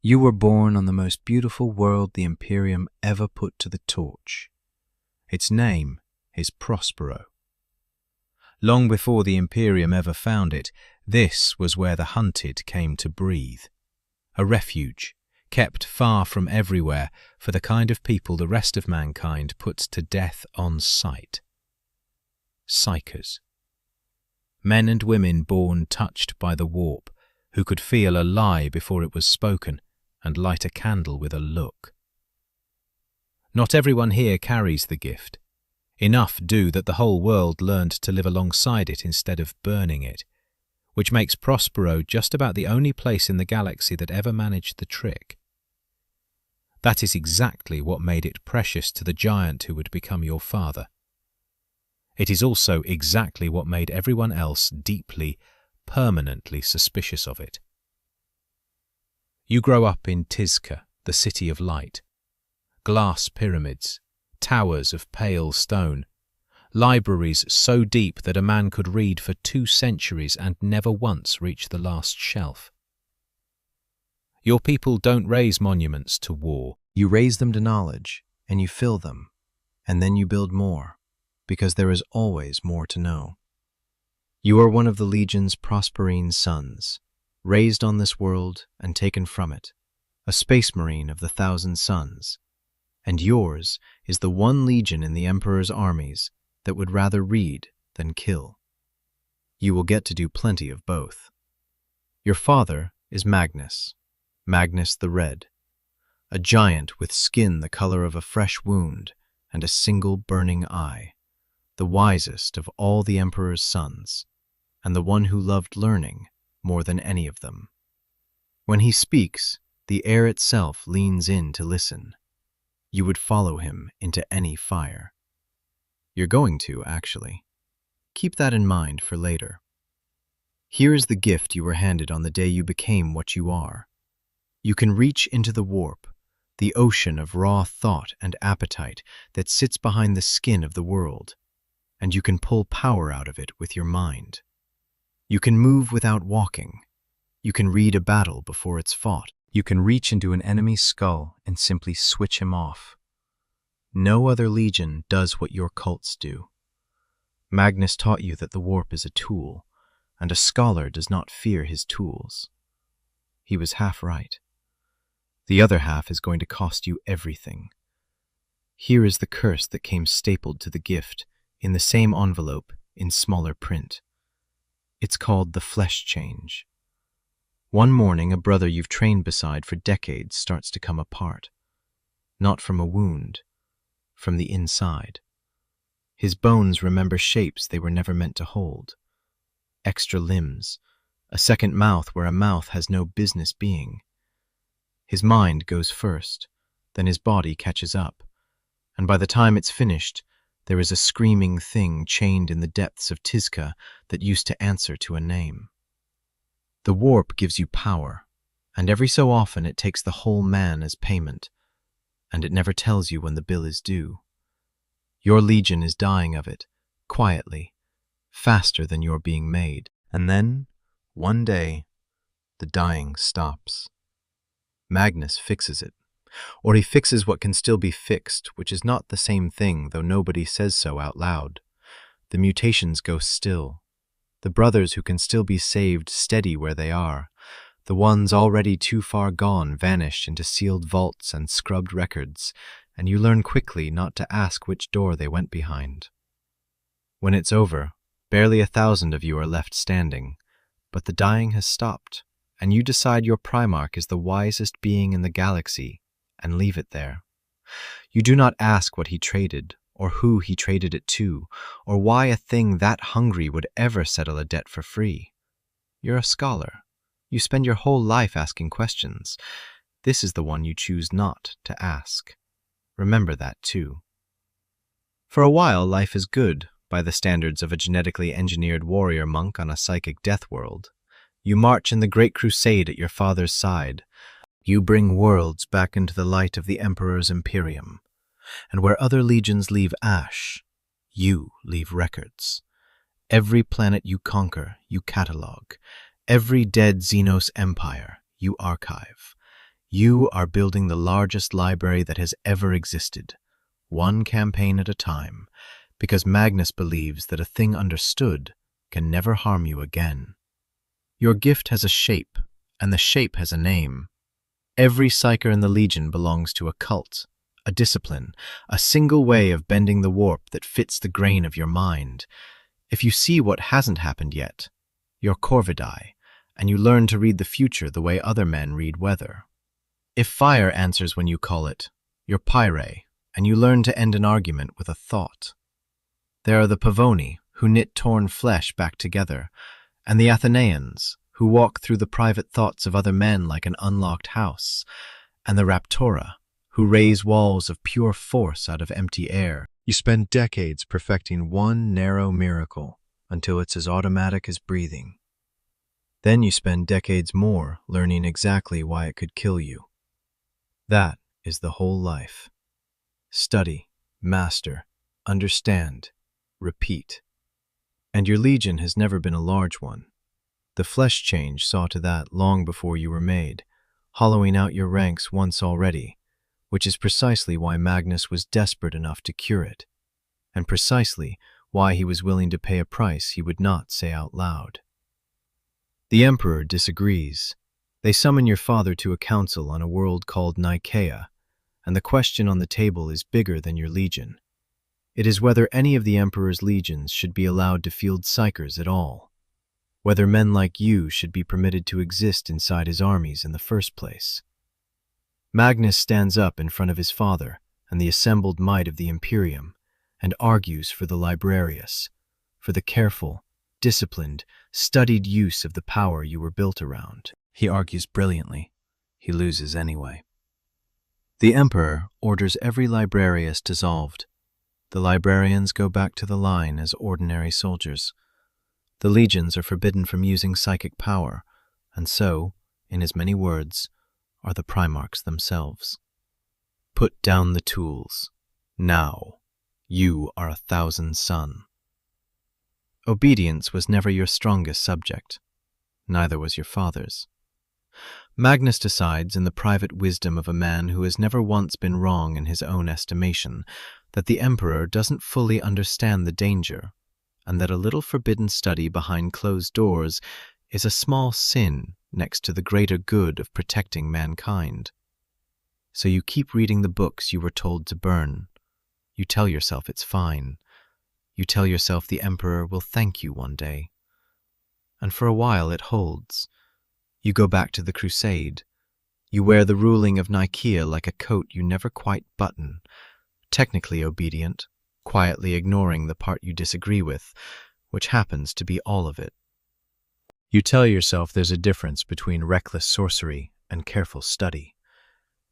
You were born on the most beautiful world the Imperium ever put to the torch. Its name is Prospero. Long before the Imperium ever found it, this was where the hunted came to breathe. A refuge, kept far from everywhere for the kind of people the rest of mankind puts to death on sight. Psychers. Men and women born touched by the warp, who could feel a lie before it was spoken and light a candle with a look. Not everyone here carries the gift. Enough do that the whole world learned to live alongside it instead of burning it, which makes Prospero just about the only place in the galaxy that ever managed the trick. That is exactly what made it precious to the giant who would become your father. It is also exactly what made everyone else deeply, permanently suspicious of it. You grow up in Tizca, the city of light. Glass pyramids, towers of pale stone, libraries so deep that a man could read for 2 centuries and never once reach the last shelf. Your people don't raise monuments to war. You raise them to knowledge, and you fill them, and then you build more, because there is always more to know. You are one of the Legion's Prosperine sons, raised on this world and taken from it, a space marine of the 1,000 suns, and yours is the one legion in the Emperor's armies that would rather read than kill. You will get to do plenty of both. Your father is Magnus the Red, a giant with skin the color of a fresh wound and a single burning eye, the wisest of all the Emperor's sons, and the one who loved learning more than any of them. When he speaks, the air itself leans in to listen. You would follow him into any fire. You're going to, actually. Keep that in mind for later. Here is the gift you were handed on the day you became what you are. You can reach into the warp, the ocean of raw thought and appetite that sits behind the skin of the world, and you can pull power out of it with your mind. You can move without walking. You can read a battle before it's fought. You can reach into an enemy's skull and simply switch him off. No other legion does what your cults do. Magnus taught you that the warp is a tool, and a scholar does not fear his tools. He was half right. The other half is going to cost you everything. Here is the curse that came stapled to the gift, in the same envelope, in smaller print. It's called the flesh change. One morning, a brother you've trained beside for decades starts to come apart. Not from a wound, from the inside. His bones remember shapes they were never meant to hold. Extra limbs, a second mouth where a mouth has no business being. His mind goes first, then his body catches up, and by the time it's finished, there is a screaming thing chained in the depths of Tizca that used to answer to a name. The warp gives you power, and every so often it takes the whole man as payment, and it never tells you when the bill is due. Your legion is dying of it, quietly, faster than you're being made. And then, one day, the dying stops. Magnus fixes it. Or he fixes what can still be fixed, which is not the same thing, though nobody says so out loud. The mutations go still. The brothers who can still be saved steady where they are. The ones already too far gone vanish into sealed vaults and scrubbed records, and you learn quickly not to ask which door they went behind. When it's over, barely 1,000 of you are left standing, but the dying has stopped, and you decide your Primarch is the wisest being in the galaxy, and leave it there. You do not ask what he traded, or who he traded it to, or why a thing that hungry would ever settle a debt for free. You're a scholar. You spend your whole life asking questions. This is the one you choose not to ask. Remember that too. For a while, life is good, by the standards of a genetically engineered warrior monk on a psychic death world. You march in the Great Crusade at your father's side. You bring worlds back into the light of the Emperor's Imperium. And where other legions leave ash, you leave records. Every planet you conquer, you catalog. Every dead Xenos empire, you archive. You are building the largest library that has ever existed, one campaign at a time, because Magnus believes that a thing understood can never harm you again. Your gift has a shape, and the shape has a name. Every psyker in the Legion belongs to a cult, a discipline, a single way of bending the warp that fits the grain of your mind. If you see what hasn't happened yet, you're Corvidae, and you learn to read the future the way other men read weather. If fire answers when you call it, you're Pyre, and you learn to end an argument with a thought. There are the Pavoni, who knit torn flesh back together, and the Athenaeans, who walk through the private thoughts of other men like an unlocked house, and the Raptora, who raise walls of pure force out of empty air. You spend decades perfecting one narrow miracle until it's as automatic as breathing. Then you spend decades more learning exactly why it could kill you. That is the whole life. Study, master, understand, repeat. And your Legion has never been a large one. The flesh change saw to that long before you were made, hollowing out your ranks once already, which is precisely why Magnus was desperate enough to cure it, and precisely why he was willing to pay a price he would not say out loud. The Emperor disagrees. They summon your father to a council on a world called Nikaea, and the question on the table is bigger than your Legion. It is whether any of the Emperor's legions should be allowed to field psykers at all, whether men like you should be permitted to exist inside his armies in the first place. Magnus stands up in front of his father and the assembled might of the Imperium and argues for the Librarius, for the careful, disciplined, studied use of the power you were built around. He argues brilliantly. He loses anyway. The Emperor orders every Librarius dissolved. The librarians go back to the line as ordinary soldiers. The legions are forbidden from using psychic power, and so, in as many words, are the Primarchs themselves. Put down the tools. Now, you are 1,000 Sun. Obedience was never your strongest subject. Neither was your father's. Magnus decides in the private wisdom of a man who has never once been wrong in his own estimation that the Emperor doesn't fully understand the danger, and that a little forbidden study behind closed doors is a small sin next to the greater good of protecting mankind. So you keep reading the books you were told to burn. You tell yourself it's fine. You tell yourself the Emperor will thank you one day. And for a while it holds. You go back to the Crusade. You wear the ruling of Nikaea like a coat you never quite button, technically obedient, quietly ignoring the part you disagree with, which happens to be all of it. You tell yourself there's a difference between reckless sorcery and careful study,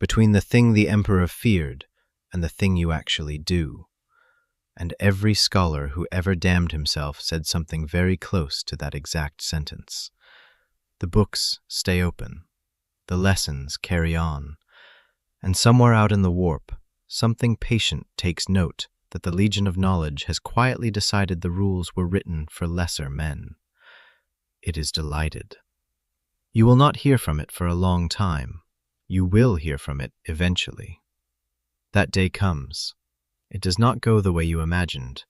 between the thing the Emperor feared and the thing you actually do. And every scholar who ever damned himself said something very close to that exact sentence. The books stay open. The lessons carry on. And somewhere out in the warp, something patient takes note that the Legion of Knowledge has quietly decided the rules were written for lesser men. It is delighted. You will not hear from it for a long time. You will hear from it eventually. That day comes. It does not go the way you imagined,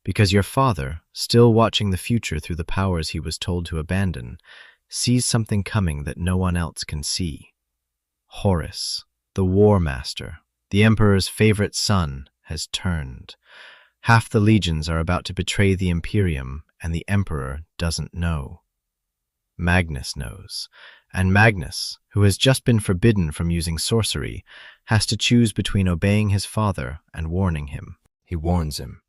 because your father, still watching the future through the powers he was told to abandon, sees something coming that no one else can see. Horus, the War Master, the Emperor's favorite son, has turned. Half the legions are about to betray the Imperium, and the Emperor doesn't know. Magnus knows, and Magnus, who has just been forbidden from using sorcery, has to choose between obeying his father and warning him. He warns him.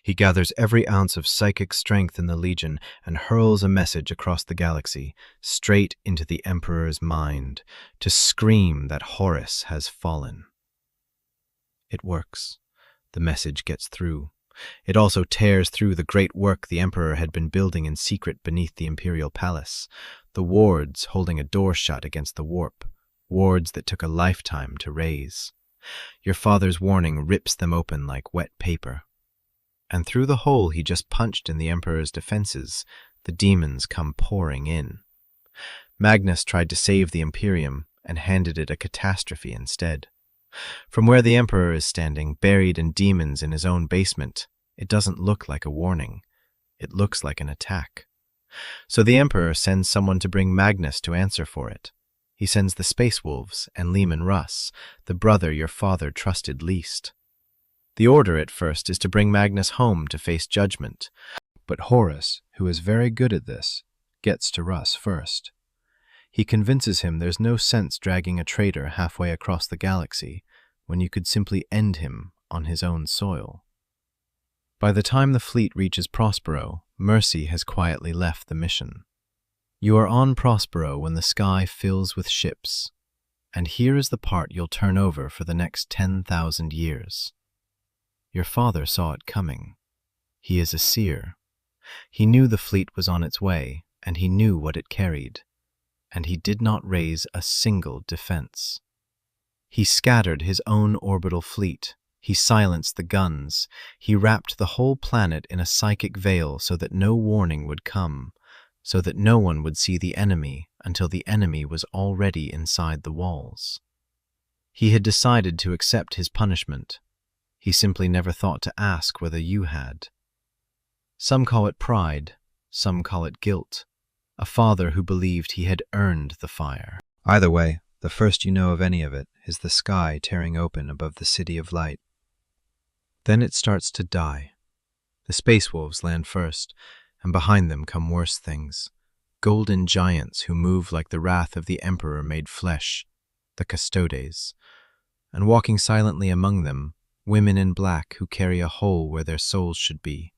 He gathers every ounce of psychic strength in the Legion and hurls a message across the galaxy, straight into the Emperor's mind, to scream that Horus has fallen. It works. The message gets through. It also tears through the great work the Emperor had been building in secret beneath the Imperial Palace, the wards holding a door shut against the warp, wards that took a lifetime to raise. Your father's warning rips them open like wet paper. And through the hole he just punched in the Emperor's defenses, the demons come pouring in. Magnus tried to save the Imperium, and handed it a catastrophe instead. From where the Emperor is standing, buried in demons in his own basement, it doesn't look like a warning. It looks like an attack. So the Emperor sends someone to bring Magnus to answer for it. He sends the Space Wolves and Leman Russ, the brother your father trusted least. The order at first is to bring Magnus home to face judgment, but Horus, who is very good at this, gets to Russ first. He convinces him there's no sense dragging a traitor halfway across the galaxy when you could simply end him on his own soil. By the time the fleet reaches Prospero, Mercy has quietly left the mission. You are on Prospero when the sky fills with ships, and here is the part you'll turn over for the next 10,000 years. Your father saw it coming. He is a seer. He knew the fleet was on its way, and he knew what it carried, and he did not raise a single defense. He scattered his own orbital fleet. He silenced the guns. He wrapped the whole planet in a psychic veil so that no warning would come, so that no one would see the enemy until the enemy was already inside the walls. He had decided to accept his punishment. He simply never thought to ask whether you had. Some call it pride, some call it guilt, a father who believed he had earned the fire. Either way, the first you know of any of it is the sky tearing open above the City of Light. Then it starts to die. The Space Wolves land first, and behind them come worse things. Golden giants who move like the wrath of the Emperor made flesh, the Custodes. And walking silently among them, women in black who carry a hole where their souls should be,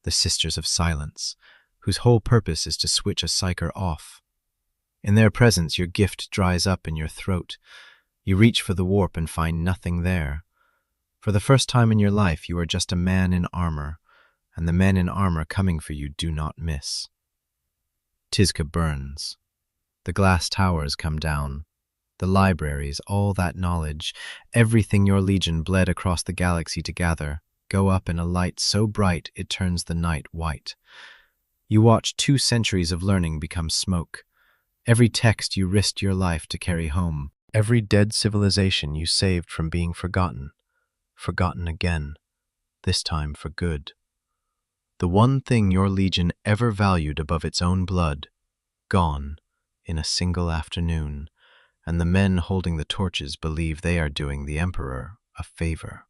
the Sisters of Silence, whose whole purpose is to switch a psyker off. In their presence, your gift dries up in your throat. You reach for the warp and find nothing there. For the first time in your life, you are just a man in armor, and the men in armor coming for you do not miss. Tizca burns. The glass towers come down. The libraries, all that knowledge, everything your legion bled across the galaxy to gather, go up in a light so bright it turns the night white. You watch 2 centuries of learning become smoke. Every text you risked your life to carry home. Every dead civilization you saved from being forgotten. Forgotten again, this time for good. The one thing your legion ever valued above its own blood, gone in a single afternoon, and the men holding the torches believe they are doing the Emperor a favor.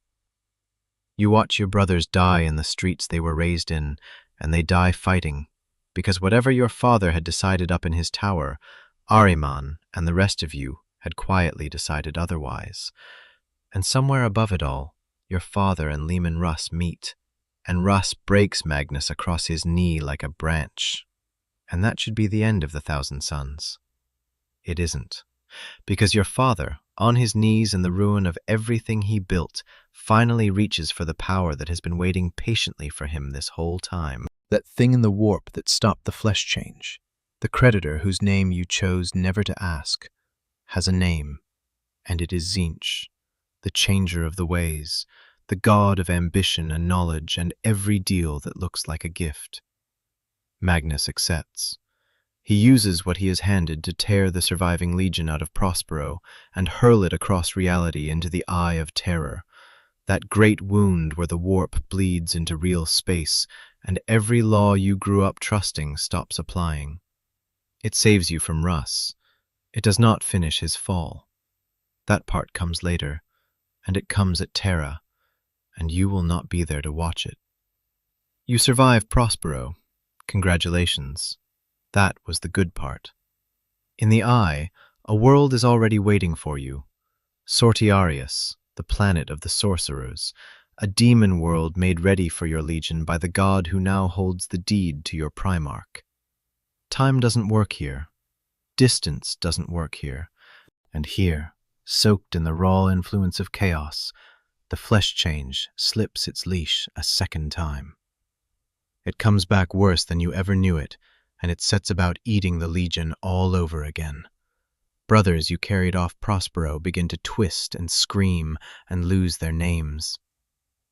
You watch your brothers die in the streets they were raised in, and they die fighting, because whatever your father had decided up in his tower, Ahriman and the rest of you had quietly decided otherwise. And somewhere above it all, your father and Leman Russ meet, and Russ breaks Magnus across his knee like a branch. And that should be the end of the 1,000 Suns. It isn't, because your father, on his knees in the ruin of everything he built, finally reaches for the power that has been waiting patiently for him this whole time. That thing in the warp that stopped the flesh change, the creditor whose name you chose never to ask, has a name, and it is Tzinch, the changer of the ways, the god of ambition and knowledge and every deal that looks like a gift. Magnus accepts. He uses what he is handed to tear the surviving legion out of Prospero and hurl it across reality into the Eye of Terror, that great wound where the warp bleeds into real space and every law you grew up trusting stops applying. It saves you from Russ. It does not finish his fall. That part comes later, and it comes at Terra, and you will not be there to watch it. You survive Prospero. Congratulations. That was the good part. In the Eye, a world is already waiting for you. Sortiarius, the planet of the Sorcerers, a demon world made ready for your legion by the god who now holds the deed to your Primarch. Time doesn't work here. Distance doesn't work here. And here, soaked in the raw influence of chaos, the flesh change slips its leash a second time. It comes back worse than you ever knew it, and it sets about eating the legion all over again. Brothers you carried off Prospero begin to twist and scream and lose their names.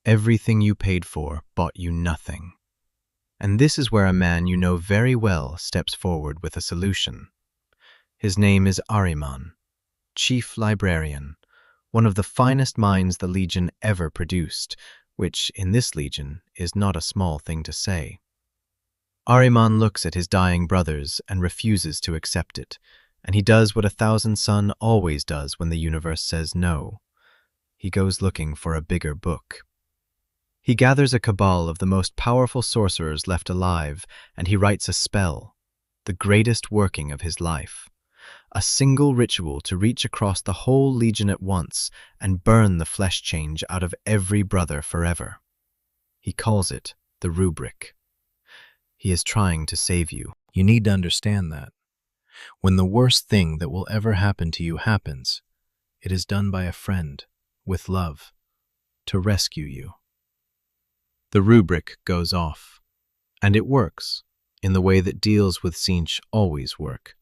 Everything you paid for bought you nothing. And this is where a man you know very well steps forward with a solution. His name is Ahriman. Chief Librarian, one of the finest minds the Legion ever produced, which, in this Legion, is not a small thing to say. Ahriman looks at his dying brothers and refuses to accept it, and he does what a thousand sun always does when the universe says no. He goes looking for a bigger book. He gathers a cabal of the most powerful sorcerers left alive, and he writes a spell, the greatest working of his life. A single ritual to reach across the whole Legion at once and burn the flesh change out of every brother forever. He calls it the Rubric. He is trying to save you. You need to understand that. When the worst thing that will ever happen to you happens, it is done by a friend, with love, to rescue you. The Rubric goes off, and it works in the way that deals with Tzinch always work,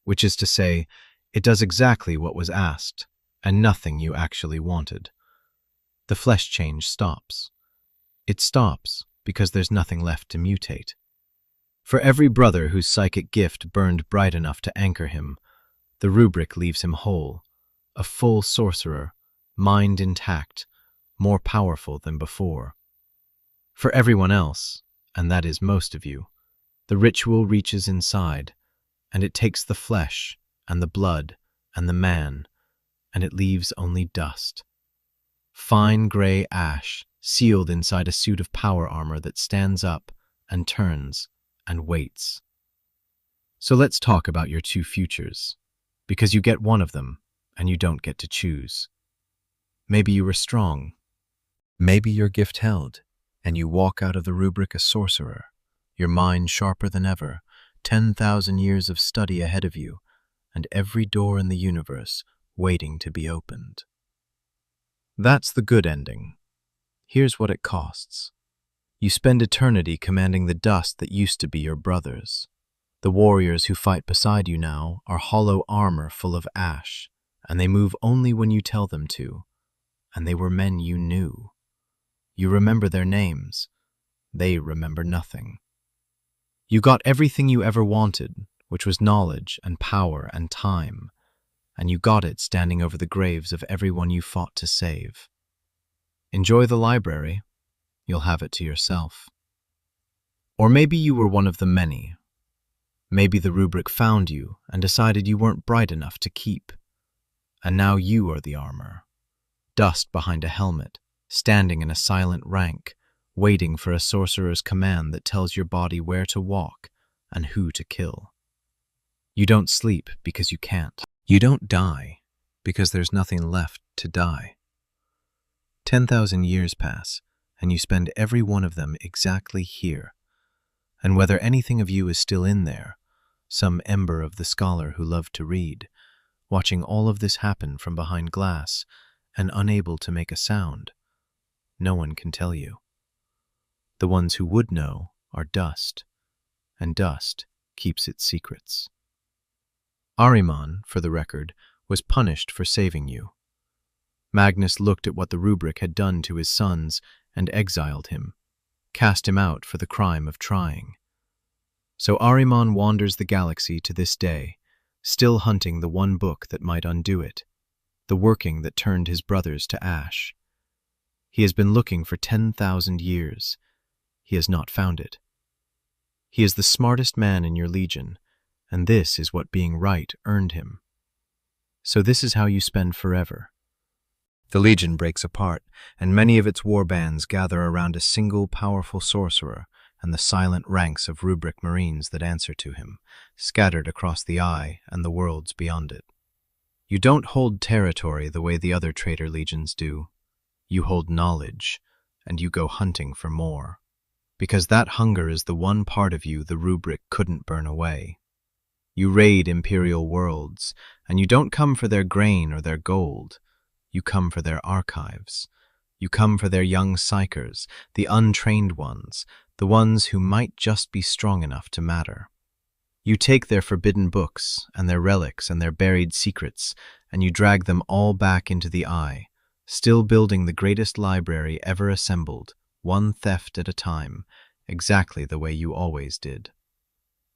which is to say, it does exactly what was asked, and nothing you actually wanted. The flesh change stops. It stops because there's nothing left to mutate. For every brother whose psychic gift burned bright enough to anchor him, the Rubric leaves him whole, a full sorcerer, mind intact, more powerful than before. For everyone else, and that is most of you, the ritual reaches inside, and it takes the flesh and the blood and the man, and it leaves only dust. Fine gray ash sealed inside a suit of power armor that stands up and turns and waits. So let's talk about your two futures, because you get one of them and you don't get to choose. Maybe you were strong. Maybe your gift held, and you walk out of the Rubric a sorcerer, your mind sharper than ever, 10,000 years of study ahead of you, and every door in the universe waiting to be opened. That's the good ending. Here's what it costs. You spend eternity commanding the dust that used to be your brothers. The warriors who fight beside you now are hollow armor full of ash, and they move only when you tell them to, and they were men you knew. You remember their names. They remember nothing. You got everything you ever wanted, which was knowledge and power and time, and you got it standing over the graves of everyone you fought to save. Enjoy the library. You'll have it to yourself. Or maybe you were one of the many. Maybe the Rubric found you and decided you weren't bright enough to keep. And now you are the armor. Dust behind a helmet, standing in a silent rank, waiting for a sorcerer's command that tells your body where to walk and who to kill. You don't sleep because you can't. You don't die because there's nothing left to die. 10,000 years pass, and you spend every one of them exactly here. And whether anything of you is still in there, some ember of the scholar who loved to read, watching all of this happen from behind glass and unable to make a sound, no one can tell you. The ones who would know are dust, and dust keeps its secrets. Ahriman, for the record, was punished for saving you. Magnus looked at what the Rubric had done to his sons and exiled him, cast him out for the crime of trying. So Ahriman wanders the galaxy to this day, still hunting the one book that might undo it, the working that turned his brothers to ash. He has been looking for 10,000 years. He has not found it. He is the smartest man in your legion, and this is what being right earned him. So this is how you spend forever. The legion breaks apart, and many of its war bands gather around a single powerful sorcerer and the silent ranks of Rubric marines that answer to him, scattered across the eye and the worlds beyond it. You don't hold territory the way the other traitor legions do. You hold knowledge, and you go hunting for more, because that hunger is the one part of you the Rubric couldn't burn away. You raid imperial worlds, and you don't come for their grain or their gold. You come for their archives. You come for their young psychers, the untrained ones, the ones who might just be strong enough to matter. You take their forbidden books and their relics and their buried secrets, and you drag them all back into the eye, still building the greatest library ever assembled, one theft at a time, exactly the way you always did.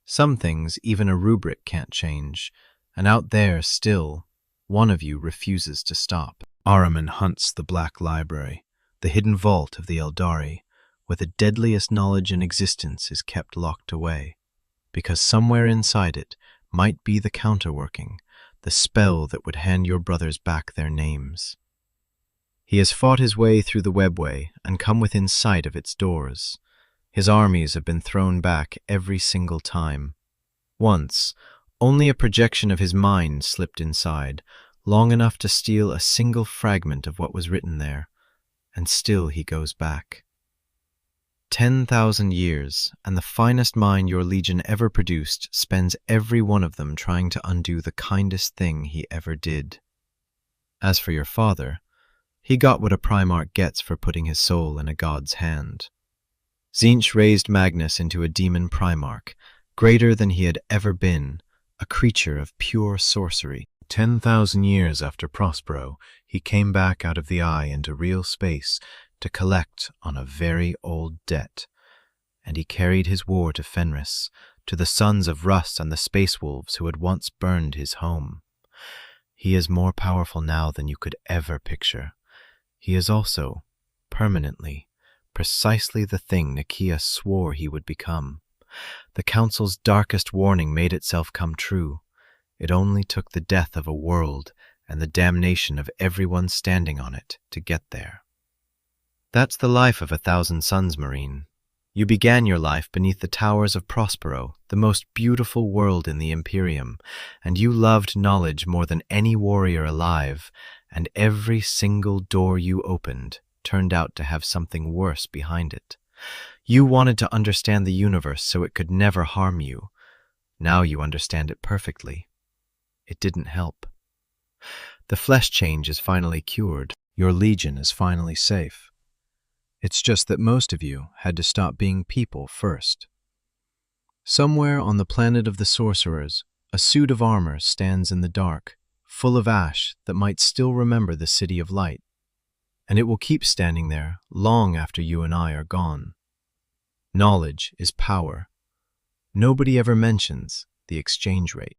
Some things even a Rubric can't change, and out there still, one of you refuses to stop. Ahriman hunts the Black Library, the hidden vault of the Eldari, where the deadliest knowledge in existence is kept locked away, because somewhere inside it might be the counterworking, the spell that would hand your brothers back their names. He has fought his way through the webway and come within sight of its doors. His armies have been thrown back every single time. Once, only a projection of his mind slipped inside, long enough to steal a single fragment of what was written there, and still he goes back. 10,000 years, and the finest mind your legion ever produced spends every one of them trying to undo the kindest thing he ever did. As for your father, he got what a Primarch gets for putting his soul in a god's hand. Tzeentch raised Magnus into a demon Primarch, greater than he had ever been, a creature of pure sorcery. 10,000 years after Prospero, he came back out of the eye into real space to collect on a very old debt, and he carried his war to Fenris, to the sons of Rust and the Space Wolves who had once burned his home. He is more powerful now than you could ever picture. He is also, permanently, precisely the thing Nikaea swore he would become. The Council's darkest warning made itself come true. It only took the death of a world and the damnation of everyone standing on it to get there. That's the life of 1,000 suns, Marine. You began your life beneath the towers of Prospero, the most beautiful world in the Imperium, and you loved knowledge more than any warrior alive, and every single door you opened turned out to have something worse behind it. You wanted to understand the universe so it could never harm you. Now you understand it perfectly. It didn't help. The flesh change is finally cured. Your legion is finally safe. It's just that most of you had to stop being people first. Somewhere on the planet of the Sorcerers, a suit of armor stands in the dark, full of ash that might still remember the City of Light. And it will keep standing there long after you and I are gone. Knowledge is power. Nobody ever mentions the exchange rate.